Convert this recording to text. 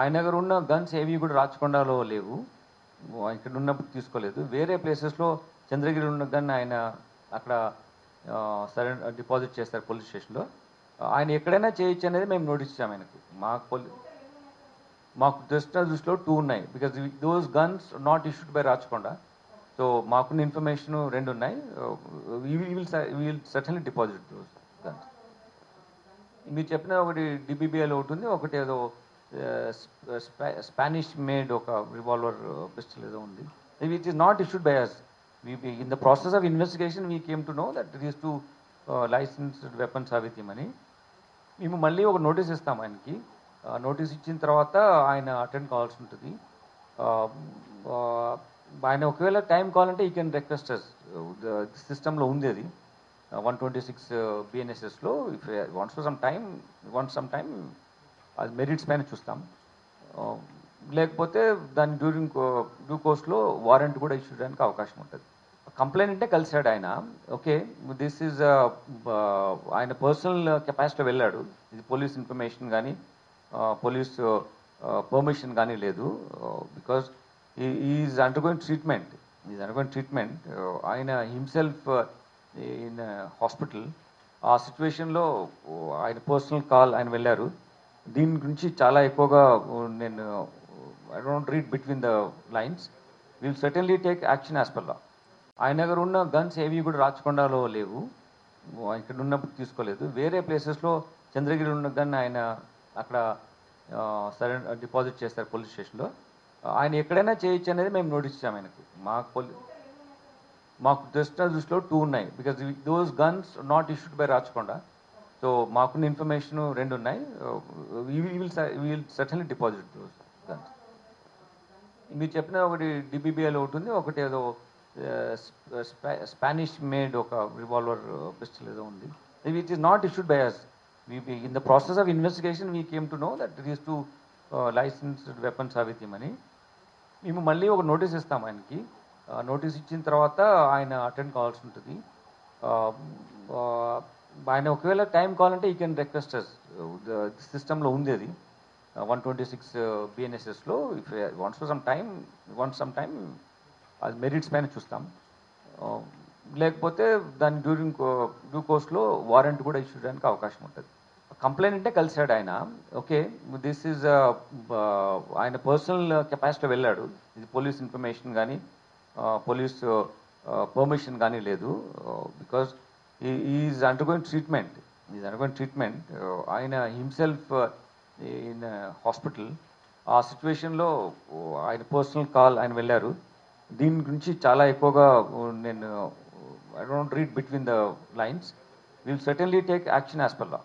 ఆయన దగ్గర ఉన్న గన్స్ ఏవి కూడా రాచకొండలో లేవు. ఇక్కడ ఉన్నప్పుడు తీసుకోలేదు. వేరే ప్లేసెస్లో చంద్రగిరి ఉన్న గన్ ఆయన అక్కడ డిపాజిట్ చేస్తారు పోలీస్ స్టేషన్లో. ఆయన ఎక్కడైనా చేయొచ్చు అనేది మేము నోటీస్ ఇచ్చాము ఆయనకు. మాకు దృష్టిలో 2 ఉన్నాయి. Because those guns not issued by Rachakonda. So మాకున్న ఇన్ఫర్మేషన్ 2 ఉన్నాయి. Will certainly deposit those guns. మీరు చెప్పిన ఒకటి డిబిబిఎల్ ఒకటి ఉంది, ఒకటి ఏదో స్పానిష్ మేడ్ ఒక రివాల్వర్ పిస్టల్ ఏదో ఉంది, which is not issued by us. In the process of investigation we came to know that these 2 licensed weapons are with him అని. మేము మళ్ళీ ఒక నోటీస్ ఇస్తాం ఆయనకి. నోటీస్ ఇచ్చిన తర్వాత ఆయన అటెండ్ కావాల్సి ఉంటుంది. ఆయన ఒకవేళ టైం కావాలంటే ఈ కెన్ రిక్వెస్ట్ అస్. సిస్టంలో ఉంది అది 126 బిఎన్ఎస్ఎస్లో. If wants for some time అది మెరిట్స్ పైన చూస్తాం. లేకపోతే దాని డ్యూ కోర్స్లో వారెంట్ కూడా ఇష్యూ చేయడానికి అవకాశం ఉంటుంది. కంప్లైంట్ కలిశాడు ఆయన. ఓకే, దిస్ ఈజ్ ఆయన పర్సనల్ కెపాసిటీలో వెళ్ళాడు. ఇది పోలీస్ ఇన్ఫర్మేషన్ కానీ పోలీస్ పర్మిషన్ కానీ లేదు. Because is undergoing treatment. ఆయన హిమ్సెల్ఫ్ ఇన్ హాస్పిటల్. ఆ సిచ్యువేషన్లో ఆయన పర్సనల్ కాల్ ఆయన వెళ్ళారు. దీని గురించి చాలా ఎక్కువగా నేను I don't read between the lines. Will certainly take action as per law. ఆయన దగ్గర ఉన్న గన్స్ ఏవి కూడా రాచకొండలో లేవు. ఇక్కడ ఉన్నప్పుడు తీసుకోలేదు. వేరే ప్లేసెస్లో చంద్రగిరి ఉన్న గన్ ఆయన అక్కడ డిపాజిట్ చేస్తారు పోలీస్ స్టేషన్లో. ఆయన ఎక్కడైనా చేయొచ్చు అనేది మేము నోటీస్ ఇచ్చాము ఆయనకు. మాకు దృష్టిలో 2 ఉన్నాయి. Because those guns not issued by Rachakonda. So మాకున్న ఇన్ఫర్మేషన్ 2 ఉన్నాయి. Will certainly deposit those guns. మీరు చెప్పిన ఒకటి డిబిబిఎల్ ఒకటి ఉంది, ఒకటి ఏదో స్పానిష్ మేడ్ ఒక రివాల్వర్ పిస్టల్ ఏదో ఉంది, which is not issued by us. In the process of investigation we came to know that these 2 licensed weapons are with him అని. మేము మళ్ళీ ఒక నోటీస్ ఇస్తాం ఆయనకి. నోటీస్ ఇచ్చిన తర్వాత ఆయన అటెండ్ కావాల్సి ఉంటుంది. ఆయన ఒకవేళ టైం కావాలంటే ఈ కెన్ రిక్వెస్ట్ అస్. సిస్టంలో ఉంది అది 126 బిఎన్ఎస్ఎస్లో. If wants for some time అది మెరిట్స్ పైన చూస్తాం. లేకపోతే దాని డ్యూ కోర్స్లో వారెంట్ కూడా ఇష్యూ చేయడానికి అవకాశం ఉంటుంది. కంప్లైంట్ కలిశాడు ఆయన. ఓకే, దిస్ ఈజ్ ఆయన పర్సనల్ కెపాసిటీలో వెళ్ళాడు. ఇది పోలీస్ ఇన్ఫర్మేషన్ కానీ పోలీస్ పర్మిషన్ కానీ లేదు. Because is undergoing treatment. ఆయన హిమ్సెల్ఫ్ ఇన్ హాస్పిటల్. ఆ సిచ్యువేషన్లో ఆయన పర్సనల్ కాల్ ఆయన వెళ్ళారు. దీని గురించి చాలా ఎక్కువగా నేను I don't read between the lines. Will certainly take action as per law.